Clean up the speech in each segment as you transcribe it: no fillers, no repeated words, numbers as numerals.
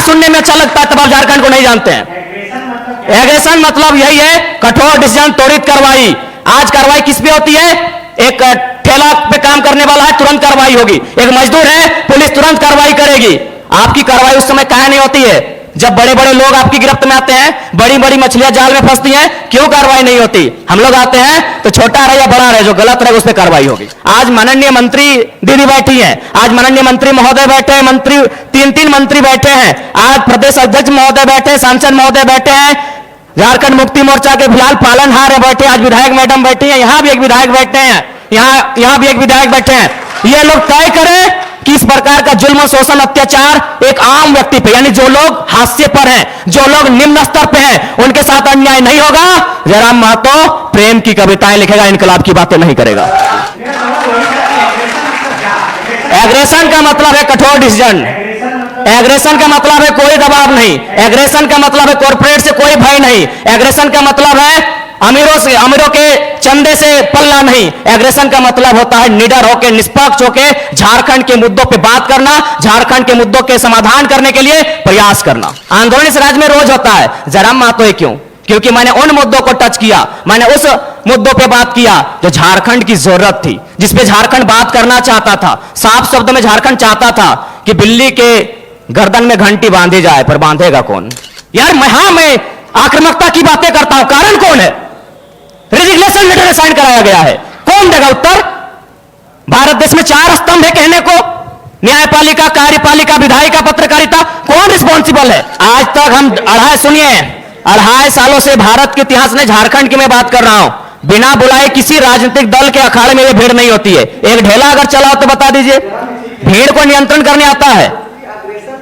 सुनने में अच्छा लगता है तब आप झारखंड को नहीं जानते हैं। एग्रेशन मतलब यही है, कठोर डिसीजन, त्वरित कार्रवाई। आज कार्रवाई किस पे होती है? एक ठेला पे काम करने वाला है, तुरंत कार्रवाई होगी। एक मजदूर है, पुलिस तुरंत कार्रवाई करेगी। आपकी कार्रवाई उस समय काहे नहीं होती है? जब बड़े बड़े लोग आपकी गिरफ्त में आते हैं, बड़ी बड़ी मछलियां जाल में फंसती हैं, क्यों कार्रवाई नहीं होती? हम लोग आते हैं तो छोटा रहे या बड़ा रहे, जो गलत रहे उस पर कार्रवाई होगी। आज माननीय मंत्री दीदी बैठी हैं, आज माननीय मंत्री महोदय बैठे हैं, मंत्री तीन मंत्री बैठे हैं, आज प्रदेश अध्यक्ष महोदय बैठे हैं, सांसद महोदय बैठे हैं, झारखंड मुक्ति मोर्चा के फिलहाल पालनहार है बैठे, आज विधायक मैडम बैठी हैं, यहां भी एक विधायक बैठे हैं, यहां भी एक विधायक बैठे हैं। ये लोग तय करें कि इस प्रकार का जुल्म, शोषण, अत्याचार एक आम व्यक्ति पे, यानी जो लोग हाशिए पर हैं, जो लोग निम्न स्तर पे हैं, उनके साथ अन्याय नहीं होगा। जयराम महतो प्रेम की कविताएं लिखेगा, इनकलाब की बातें नहीं करेगा। एग्रेशन का मतलब है कठोर डिसीजन, एग्रेशन का मतलब है कोई दबाव नहीं, एग्रेशन का मतलब है कॉर्पोरेट से कोई भय नहीं, एग्रेशन का मतलब है अमीरों के चंदे से पल्ला नहीं। एग्रेशन का मतलब होता है निडर होकर, निष्पक्ष होकर झारखंड के मुद्दों पे बात करना, झारखंड के मुद्दों के समाधान करने के लिए प्रयास करना। आंदोलन इस राज्य में रोज होता है। जयराम महतो क्यों? क्योंकि मैंने उन मुद्दों को टच किया, मैंने उस मुद्दों पे बात किया जो झारखंड की जरूरत थी, जिसपे झारखंड बात करना चाहता था। साफ शब्द में झारखंड चाहता था कि बिल्ली के गर्दन में घंटी बांधी जाए, पर बांधेगा कौन? यार मैं आक्रामकता की बातें करता हूं, कारण कौन है? रेजिग्नेशन लेटर साइन कराया गया है, कौन देगा उत्तर? भारत देश में 4 स्तंभ है कहने को, न्यायपालिका, कार्यपालिका, विधायिका, पत्रकारिता, कौन रिस्पॉन्सिबल है? आज तक हम 2.5 सालों से भारत के इतिहास में झारखंड की मैं बात कर रहा हूं, बिना बुलाए किसी राजनीतिक दल के अखाड़े में ये भीड़ नहीं होती है। एक ढेला अगर चला हो तो बता दीजिए, भीड़ को नियंत्रण करने आता है।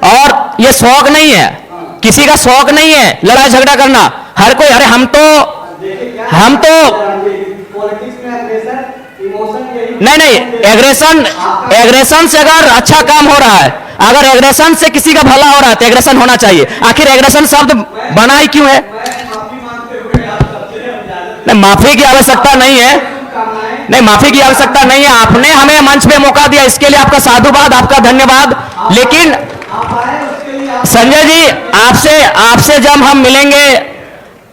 और ये शौक नहीं है, किसी का शौक नहीं है लड़ाई झगड़ा करना। हर कोई, अरे हम तो नहीं, एग्रेशन से अगर अच्छा काम हो रहा है, अगर एग्रेशन से किसी का भला हो रहा है तो एग्रेशन होना चाहिए। आखिर एग्रेशन शब्द बना ही क्यों है? नहीं, माफी की आवश्यकता नहीं है, नहीं माफी की आवश्यकता नहीं है। आपने हमें मंच पे मौका दिया, इसके लिए आपका साधुवाद, आपका धन्यवाद। लेकिन संजय जी, आपसे जब हम मिलेंगे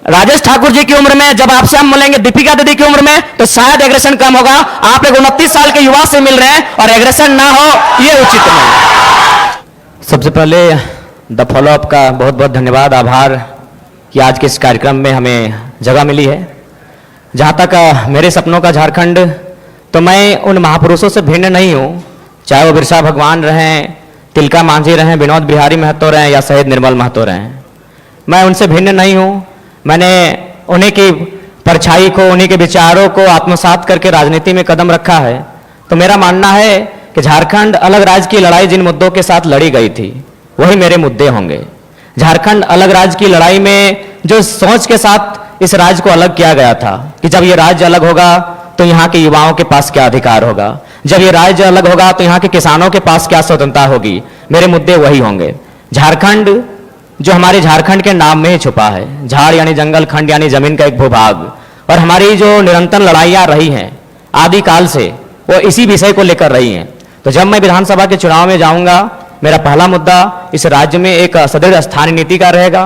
राजेश ठाकुर जी की उम्र में, जब आपसे हम मिलेंगे दीपिका दीदी की उम्र में, तो शायद एग्रेशन कम होगा। आप एक 29 साल के युवा से मिल रहे हैं और एग्रेशन ना हो, ये उचित नहीं। सबसे पहले द फॉलोअप का बहुत बहुत धन्यवाद, आभार कि आज के इस कार्यक्रम में हमें जगह मिली है। जहाँ तक मेरे सपनों का झारखंड, तो मैं उन महापुरुषों से भिन्न नहीं हूँ, चाहे वो बिरसा भगवान रहें, तिलका मांझी रहें, विनोद बिहारी महतो रहें या शहीद निर्मल महतो रहें। मैं उनसे भिन्न नहीं हूँ। मैंने उन्हीं की परछाई को, उन्हीं के विचारों को आत्मसात करके राजनीति में कदम रखा है। तो मेरा मानना है कि झारखंड अलग राज्य की लड़ाई जिन मुद्दों के साथ लड़ी गई थी, वही मेरे मुद्दे होंगे। झारखंड अलग राज्य की लड़ाई में जो सोच के साथ इस राज्य को अलग किया गया था कि जब ये राज्य अलग होगा तो यहाँ के युवाओं के पास क्या अधिकार होगा, जब ये राज्य अलग होगा तो यहाँ के किसानों के पास क्या स्वतंत्रता होगी, मेरे मुद्दे वही होंगे। झारखंड जो हमारे झारखंड के नाम में ही छुपा है, झाड़ यानी जंगल, खंड यानी जमीन का एक भूभाग, और हमारी जो निरंतर लड़ाइयाँ रही हैं आदिकाल से, वो इसी विषय को लेकर रही हैं। तो जब मैं विधानसभा के चुनाव में जाऊंगा, मेरा पहला मुद्दा इस राज्य में एक सदृढ़ स्थानीय नीति का रहेगा।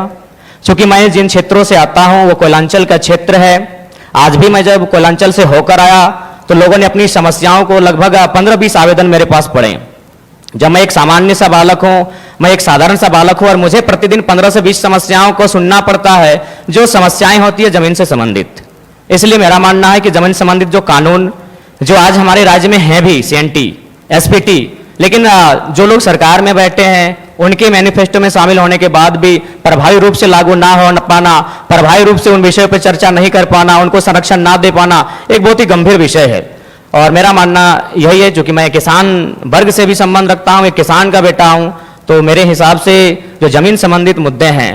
क्योंकि मैं जिन क्षेत्रों से आता हूँ वो कोयलांचल का क्षेत्र है। आज भी मैं जब कोयलांचल से होकर आया तो लोगों ने अपनी समस्याओं को, लगभग 15-20 आवेदन मेरे पास पड़े। जब मैं एक सामान्य सा बालक हूँ, मैं एक साधारण सा बालक हूँ, और मुझे प्रतिदिन 15 से 20 समस्याओं को सुनना पड़ता है, जो समस्याएं होती है जमीन से संबंधित। इसलिए मेरा मानना है कि जमीन संबंधित जो कानून जो आज हमारे राज्य में है भी, CNT, SPT, लेकिन जो लोग सरकार में बैठे हैं उनके मैनिफेस्टो में शामिल होने के बाद भी प्रभावी रूप से लागू ना हो पाना, प्रभावी रूप से उन विषयों पर चर्चा नहीं कर पाना, उनको संरक्षण ना दे पाना, एक बहुत ही गंभीर विषय है। और मेरा मानना यही है, चूंकि मैं किसान वर्ग से भी संबंध रखता हूँ, एक किसान का बेटा हूँ, तो मेरे हिसाब से जो जमीन संबंधित मुद्दे हैं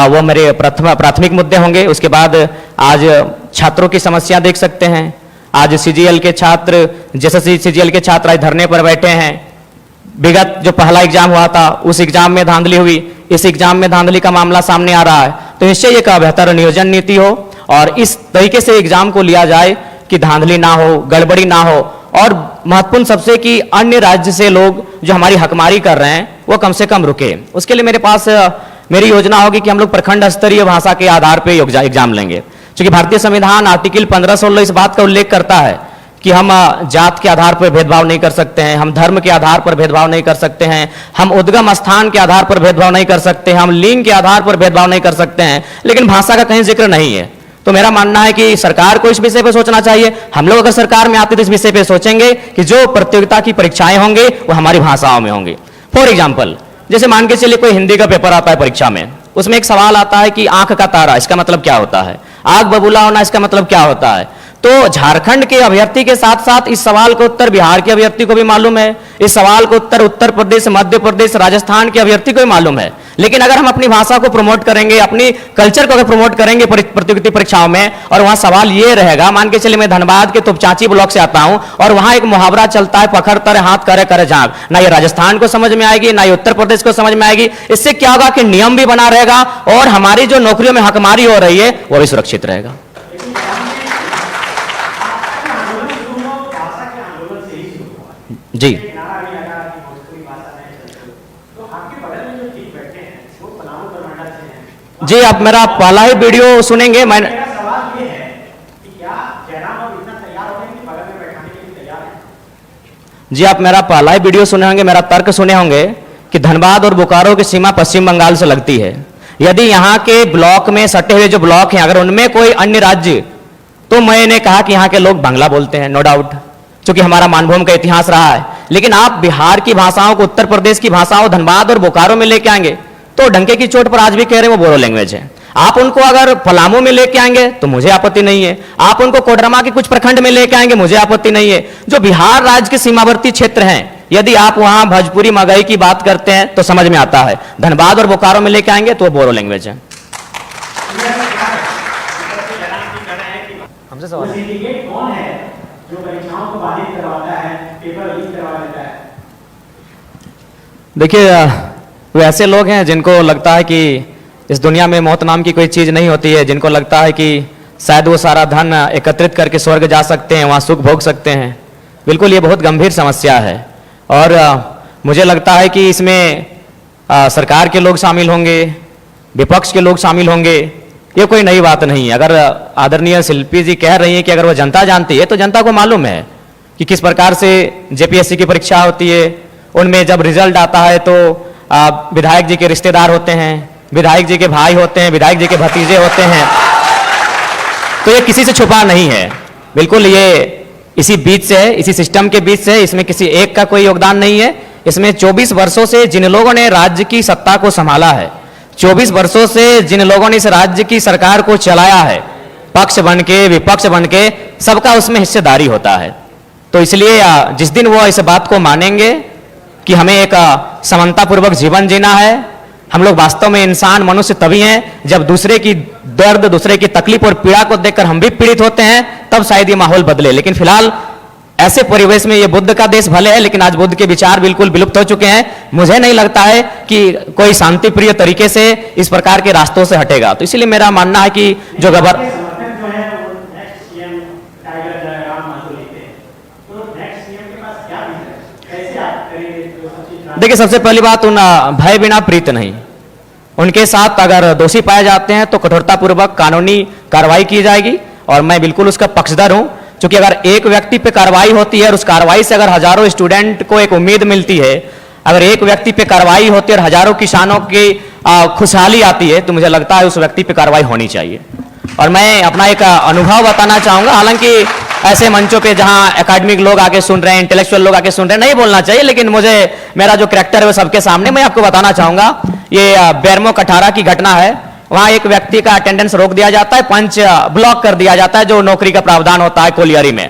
वो मेरे प्राथमिक मुद्दे होंगे। उसके बाद आज छात्रों की समस्या देख सकते हैं। आज CGL के छात्र, जैसे CGL के छात्र आज धरने पर बैठे हैं। विगत जो पहला एग्जाम हुआ था उस एग्जाम में धांधली हुई, इस एग्जाम में धांधली का मामला सामने आ रहा है। तो निश्चय एक बेहतर नियोजन नीति हो और इस तरीके से एग्जाम को लिया जाए कि धांधली ना हो, गड़बड़ी ना हो, और महत्वपूर्ण सबसे कि अन्य राज्य से लोग जो हमारी हकमारी कर रहे हैं वो कम से कम रुके। उसके लिए मेरे पास मेरी योजना होगी कि हम लोग प्रखंड स्तरीय भाषा के आधार पर एग्जाम लेंगे, क्योंकि भारतीय संविधान आर्टिकल 15-16 इस बात का उल्लेख करता है कि हम जात के आधार पर भेदभाव नहीं कर सकते हैं, हम धर्म के आधार पर भेदभाव नहीं कर सकते हैं, हम उद्गम स्थान के आधार पर भेदभाव नहीं कर सकते हैं, हम लिंग के आधार पर भेदभाव नहीं कर सकते हैं, लेकिन भाषा का कहीं जिक्र नहीं है। तो मेरा मानना है कि सरकार को इस विषय पर सोचना चाहिए। हम लोग अगर सरकार में आते तो इस विषय पर सोचेंगे कि जो प्रतियोगिता की परीक्षाएं होंगी वो हमारी भाषाओं में होंगी। फॉर एग्जाम्पल, जैसे मान के चलिए कोई हिंदी का पेपर आता है परीक्षा में, उसमें एक सवाल आता है कि आंख का तारा, इसका मतलब क्या होता है, आग बबूला होना, इसका मतलब क्या होता है। तो झारखंड के अभ्यर्थी के साथ साथ इस सवाल का उत्तर बिहार के अभ्यर्थी को भी मालूम है, इस सवाल का उत्तर उत्तर प्रदेश, मध्य प्रदेश, राजस्थान के अभ्यर्थी को भी मालूम है। लेकिन अगर हम अपनी भाषा को प्रमोट करेंगे, अपनी कल्चर को अगर प्रमोट करेंगे प्रतियोगिता परीक्षाओं में, और वहां सवाल ये रहेगा, मान के चलिए मैं धनबाद के तोपचांची ब्लॉक से आता हूं और वहां एक मुहावरा चलता है, पखड़ तर हाथ करे करे झांक, ना ये राजस्थान को समझ में आएगी, ना ये उत्तर प्रदेश को समझ में आएगी। इससे क्या होगा कि नियम भी बना रहेगा और हमारी जो नौकरियों में हकमारी हो रही है वो भी सुरक्षित रहेगा। जी जी, आप मेरा पहला ही वीडियो सुनेंगे। मैं सवाल ये है कि क्या जयराम अब इतना तैयार हो गए कि बगल में बैठाने के लिए तैयार हैं? जी, आप मेरा पहला ही वीडियो सुने होंगे, मेरा तर्क सुने होंगे कि धनबाद और बोकारो की सीमा पश्चिम बंगाल से लगती है। यदि यहाँ के ब्लॉक में सटे हुए जो ब्लॉक हैं, अगर उनमें कोई अन्य राज्य, तो मैंने कहा कि यहाँ के लोग बांग्ला बोलते हैं, नो डाउट, क्योंकि हमारा मानभूम का इतिहास रहा है। लेकिन आप बिहार की भाषाओं को, उत्तर प्रदेश की भाषाओं धनबाद और बोकारो में लेके आएंगे तो डंके की चोट पर आज भी कह रहे हैं वो बोरो लैंग्वेज है। आप उनको अगर पलामू में लेके आएंगे तो मुझे आपत्ति नहीं है, आप उनको कोडरमा के कुछ प्रखंड में लेके आएंगे मुझे आपत्ति नहीं है। जो बिहार राज्य के सीमावर्ती क्षेत्र हैं, यदि आप वहां भोजपुरी मगही की बात करते हैं तो समझ में आता है, धनबाद और बोकारो में लेके आएंगे तो वो बोरो लैंग्वेज है। हमसे सवाल है, सिंडिकेट कौन है जो परीक्षाओं को बाधित करवाता है, पेपर लीक करवा देता है? देखिए, वो ऐसे लोग हैं जिनको लगता है कि इस दुनिया में मौत नाम की कोई चीज नहीं होती है, जिनको लगता है कि शायद वो सारा धन एकत्रित करके स्वर्ग जा सकते हैं, वहां सुख भोग सकते हैं। बिल्कुल ये बहुत गंभीर समस्या है और मुझे लगता है कि इसमें सरकार के लोग शामिल होंगे, विपक्ष के लोग शामिल होंगे, ये कोई नई बात नहीं है। अगर आदरणीय शिल्पी जी कह रही हैं कि अगर वो जनता जानती है तो जनता को मालूम है कि किस प्रकार से जेपीएससी की परीक्षा होती है। उनमें जब रिजल्ट आता है तो विधायक जी के रिश्तेदार होते हैं, विधायक जी के भाई होते हैं, विधायक जी के भतीजे होते हैं, तो ये किसी से छुपा नहीं है। बिल्कुल ये इसी बीच से है, इसी सिस्टम के बीच से है, इसमें किसी एक का कोई योगदान नहीं है। इसमें 24 वर्षों से जिन लोगों ने राज्य की सत्ता को संभाला है, 24 वर्षों से जिन लोगों ने इस राज्य की सरकार को चलाया है, पक्ष बन के विपक्ष बन के, सबका उसमें हिस्सेदारी होता है। तो इसलिए जिस दिन वो इस बात को मानेंगे कि हमें एक समानतापूर्वक जीवन जीना है, हम लोग वास्तव में इंसान मनुष्य तभी हैं जब दूसरे की दर्द, दूसरे की तकलीफ और पीड़ा को देखकर हम भी पीड़ित होते हैं, तब शायद ये माहौल बदले। लेकिन फिलहाल ऐसे परिवेश में ये बुद्ध का देश भले है, लेकिन आज बुद्ध के विचार बिल्कुल विलुप्त हो चुके हैं। मुझे नहीं लगता है कि कोई शांति प्रिय तरीके से इस प्रकार के रास्तों से हटेगा। तो इसलिए मेरा मानना है कि जो देखिए, सबसे पहली बात, उन भय बिना प्रीत नहीं। उनके साथ अगर दोषी पाए जाते हैं तो कठोरतापूर्वक कानूनी कार्रवाई की जाएगी और मैं बिल्कुल उसका पक्षधर हूं, क्योंकि अगर एक व्यक्ति पे कार्रवाई होती है और उस कार्रवाई से अगर हजारों स्टूडेंट को एक उम्मीद मिलती है, अगर एक व्यक्ति पे कार्रवाई होती है और हजारों किसानों की खुशहाली आती है, तो मुझे लगता है उस व्यक्ति पे कार्रवाई होनी चाहिए। और मैं अपना एक अनुभव बताना चाहूंगा, हालांकि ऐसे मंचों पे जहां एकेडमिक लोग आके सुन रहे हैं, इंटेलेक्चुअल लोग आके सुन रहे हैं, नहीं बोलना चाहिए, लेकिन मुझे मेरा जो कैरेक्टर है वो सबके सामने मैं आपको बताना चाहूंगा। ये बेरमो कठारा की घटना है। वहां एक व्यक्ति का अटेंडेंस रोक दिया जाता है, पंच ब्लॉक कर दिया जाता है, जो नौकरी का प्रावधान होता है कोलियरी में।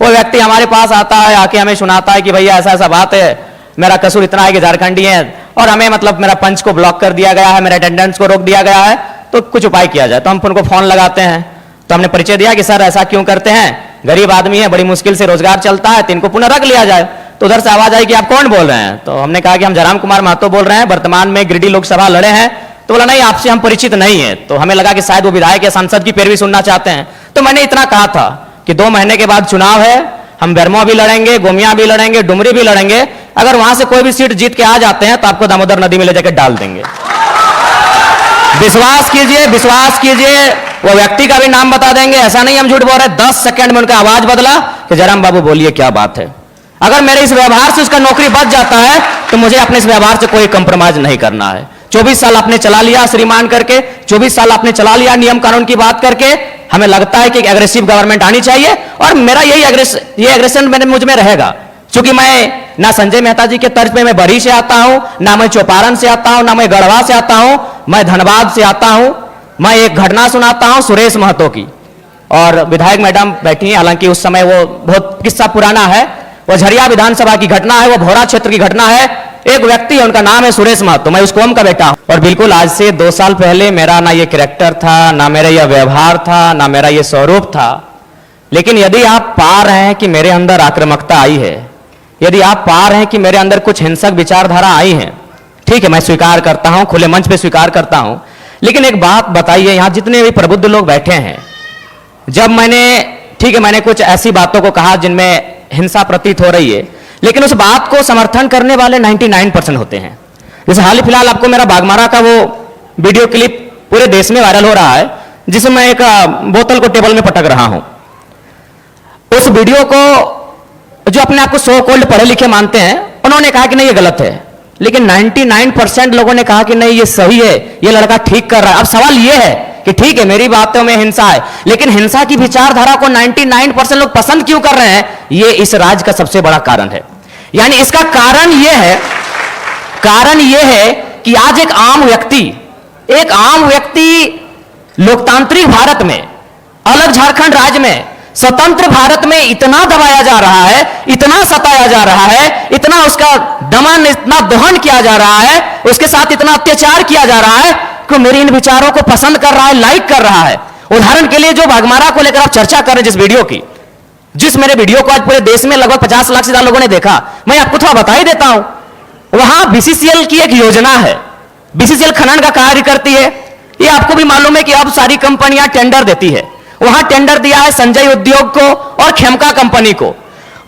वो व्यक्ति हमारे पास आता है, आके हमें सुनाता है कि भैया ऐसा ऐसा बात है, मेरा कसूर इतना है कि झारखंडी है और हमें मतलब मेरा पंच को ब्लॉक कर दिया गया है, मेरे अटेंडेंस को रोक दिया गया है, तो कुछ उपाय किया जाए। तो हम उनको फोन लगाते हैं, तो हमने परिचय दिया कि सर ऐसा क्यों करते हैं, गरीब आदमी है, बड़ी मुश्किल से रोजगार चलता है, तो इनको पुनः रख लिया जाए। तो उधर से आवाज आई कि आप कौन बोल रहे हैं? तो हमने कहा कि हम जयराम कुमार महतो बोल रहे हैं, वर्तमान में गिरिडीह लोकसभा लड़े हैं। तो बोला नहीं, आपसे हम परिचित नहीं है। तो हमें लगा कि शायद वो विधायक या सांसद की पैरवी सुनना चाहते हैं। तो मैंने इतना कहा था कि 2 महीने के बाद चुनाव है, हम बेरमो भी लड़ेंगे, गोमिया भी लड़ेंगे, डुमरी भी लड़ेंगे। अगर वहां से कोई भी सीट जीत के आ जाते हैं तो आपको दामोदर नदी में ले जाकर डाल देंगे। विश्वास कीजिए, विश्वास कीजिए। वो व्यक्ति का भी नाम बता देंगे, ऐसा नहीं हम झूठ बोल रहे। 10 सेकंड में उनका आवाज बदला कि जयराम बाबू बोलिए क्या बात है। अगर मेरे इस व्यवहार से उसका नौकरी बच जाता है तो मुझे अपने इस व्यवहार से कोई कंप्रोमाइज नहीं करना है। 24 साल आपने चला लिया श्रीमान करके, 24 साल आपने चला लिया नियम कानून की बात करके। हमें लगता है कि एक एग्रेसिव गवर्नमेंट आनी चाहिए और मेरा ये एग्रेशन मुझ में रहेगा, क्योंकि मैं ना संजय मेहता जी के तर्ज पे मैं बरी से आता हूं, ना मैं चौपारण से आता हूं, ना मैं गढ़वा से आता हूं, मैं धनबाद से आता हूं। मैं एक घटना सुनाता हूं सुरेश महतो की, और विधायक मैडम बैठी हैं, हालांकि उस समय वो बहुत किस्सा पुराना है। वो झरिया विधानसभा की घटना है, वो भोरा क्षेत्र की घटना है। एक व्यक्ति है, उनका नाम है सुरेश महतो, मैं उस कौम का बेटा हूं। और बिल्कुल आज से 2 साल पहले मेरा ना ये कैरेक्टर था, ना मेरा यह व्यवहार था, ना मेरा ये स्वरूप था। लेकिन यदि आप पा रहे हैं कि मेरे अंदर आक्रामकता आई है, यदि आप पा रहे हैं कि मेरे अंदर कुछ हिंसक विचारधारा आई है, ठीक है, मैं स्वीकार करता हूं, खुले मंच पे स्वीकार करता हूं। लेकिन एक बात बताइए, यहां जितने भी प्रबुद्ध लोग बैठे हैं, जब मैंने कुछ ऐसी बातों को कहा जिनमें हिंसा प्रतीत हो रही है, लेकिन उस बात को समर्थन करने वाले 99% होते हैं। जैसे हाल ही फिलहाल आपको मेरा बागमारा का वो वीडियो क्लिप पूरे देश में वायरल हो रहा है, जिसमें मैं एक बोतल को टेबल में पटक रहा हूं। उस वीडियो को जो अपने आप को सो कॉल्ड पढ़े लिखे मानते हैं, उन्होंने कहा कि नहीं ये गलत है, लेकिन 99% लोगों ने कहा कि नहीं ये सही है, ये लड़का ठीक कर रहा है। अब सवाल ये है कि ठीक है मेरी बातों में हिंसा है, लेकिन हिंसा की विचारधारा को 99% लोग पसंद क्यों कर रहे हैं, ये इस राज्य का सबसे बड़ा कारण है। यानी इसका कारण यह है कि आज एक आम व्यक्ति लोकतांत्रिक भारत में, अलग झारखंड राज्य में, स्वतंत्र भारत में इतना दबाया जा रहा है, इतना सताया जा रहा है, इतना उसका दमन, इतना दोहन किया जा रहा है, उसके साथ इतना अत्याचार किया जा रहा है कि मेरे इन विचारों को पसंद कर रहा है, लाइक कर रहा है। उदाहरण के लिए जो बागमारा को लेकर आप चर्चा कर रहे हैं, जिस वीडियो की, जिस मेरे वीडियो को आज पूरे देश में लगभग 50 लाख से ज्यादा लोगों ने देखा, मैं आपको थोड़ा बता ही देता हूं। वहां बीसीसीएल की एक योजना है, बीसीसीएल खनन का कार्य करती है। ये आपको भी मालूम है कि अब सारी कंपनियां टेंडर देती है। वहां टेंडर दिया है संजय उद्योग को और खेमका कंपनी को।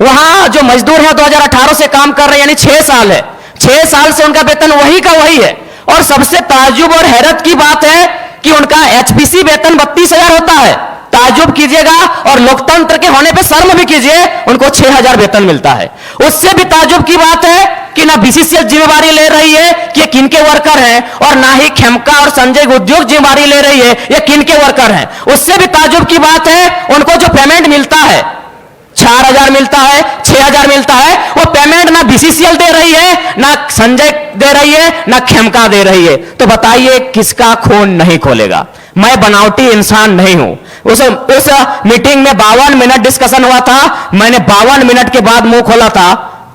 वहां जो मजदूर हैं 2018 से काम कर रहे हैं, यानी 6 साल है, 6 साल से उनका वेतन वही का वही है। और सबसे ताज्जुब और हैरत की बात है कि उनका एचपीसी वेतन 32,000 होता है। ताज्जुब कीजिएगा और लोकतंत्र के होने पे शर्म भी कीजिए, उनको 6,000 वेतन मिलता है। उससे भी ताज्जुब की बात है कि ना बीसीसीएल जिम्मेवारी ले रही है कि ये किनके वर्कर हैं, और ना ही खेमका और संजय उद्योग जिम्मेवारी ले रही है ये किनके वर्कर हैं। उससे भी ताज्जुब की बात है, उनको जो पेमेंट मिलता है 4,000 मिलता है, 6,000 मिलता है, वो पेमेंट ना बीसीसीएल दे रही है, ना संजय दे रही है, ना खेमका दे रही है। तो बताइए किसका खून नहीं खोलेगा। मैं बनावटी इंसान नहीं हूं। उस मीटिंग में 52 मिनट डिस्कशन हुआ था, मैंने 52 मिनट के बाद मुंह खोला था,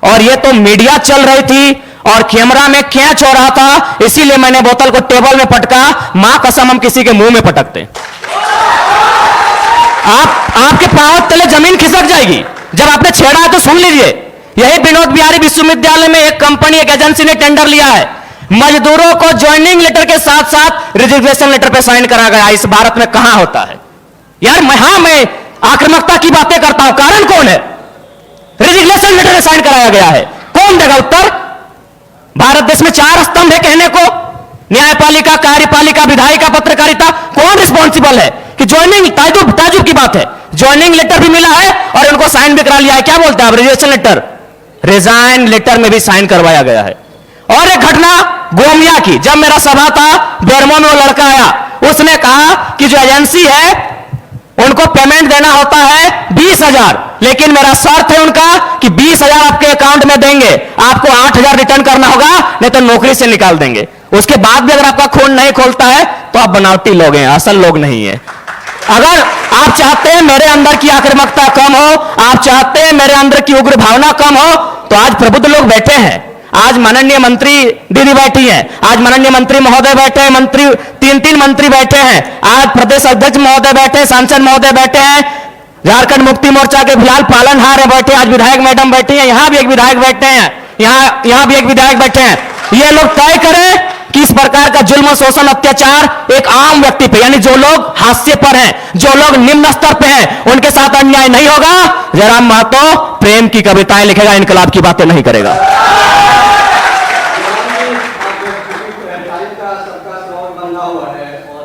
और ये तो मीडिया चल रही थी और कैमरा में कैच हो रहा था, इसीलिए मैंने बोतल को टेबल में पटका। मां कसम हम किसी के मुंह में पटकते, आपके पांव तले जमीन खिसक जाएगी। जब आपने छेड़ा है तो सुन लीजिए। यही विनोद बिहारी विश्वविद्यालय में एक कंपनी, एक एजेंसी ने टेंडर लिया है, मजदूरों को ज्वाइनिंग लेटर के साथ साथ रिजिग्नेशन लेटर पे साइन करा गया। इस भारत में कहां होता है यार। मैं आक्रामकता की बातें करता हूं, कारण कौन है? रिजिग्नेशन लेटर में साइन कराया गया है, कौन देगा उत्तर? भारत देश में 4 स्तंभ है कहने को, न्यायपालिका, कार्यपालिका, विधायिका, पत्रकारिता। कौन रिस्पॉन्सिबल है कि ज्वाइनिंग, ताजुब की बात है, ज्वाइनिंग लेटर भी मिला है और उनको साइन भी करा लिया है। क्या बोलते हैं आप? रिजिग्नेशन लेटर, रिजाइन लेटर में भी साइन करवाया गया है। और एक घटना गोमिया की, जब मेरा सभा था बेरमो में, वो लड़का आया, उसने कहा कि जो एजेंसी है उनको पेमेंट देना होता है 20,000, लेकिन मेरा शर्त है उनका कि 20,000 आपके अकाउंट में देंगे, आपको 8,000 रिटर्न करना होगा, नहीं तो नौकरी से निकाल देंगे। उसके बाद भी अगर आपका खून नहीं खोलता है तो आप बनावटी लोग हैं, असल लोग नहीं है। अगर आप चाहते हैं मेरे अंदर की आक्रामकता कम हो, आप चाहते हैं मेरे अंदर की उग्र भावना कम हो, तो आज प्रबुद्ध लोग बैठे हैं। आज माननीय मंत्री दीदी बैठी है, आज माननीय मंत्री महोदय बैठे हैं, मंत्री 3 मंत्री बैठे हैं, आज प्रदेश अध्यक्ष महोदय बैठे हैं, सांसद महोदय बैठे हैं, झारखंड मुक्ति मोर्चा के फिलहाल पालनहार है बैठे, आज विधायक मैडम बैठी है, यहां भी एक विधायक बैठे हैं, यहां भी एक विधायक बैठे हैं। ये लोग तय करें किस प्रकार का जुल्म, शोषण, अत्याचार एक आम व्यक्ति पे, यानी जो लोग हास्य पर हैं, जो लोग निम्न स्तर पे हैं, उनके साथ अन्याय नहीं होगा। जयराम महतो प्रेम की कविताएं लिखेगा, इनकलाब की बातें नहीं करेगा। सबका स्वभाव बंधा हुआ है और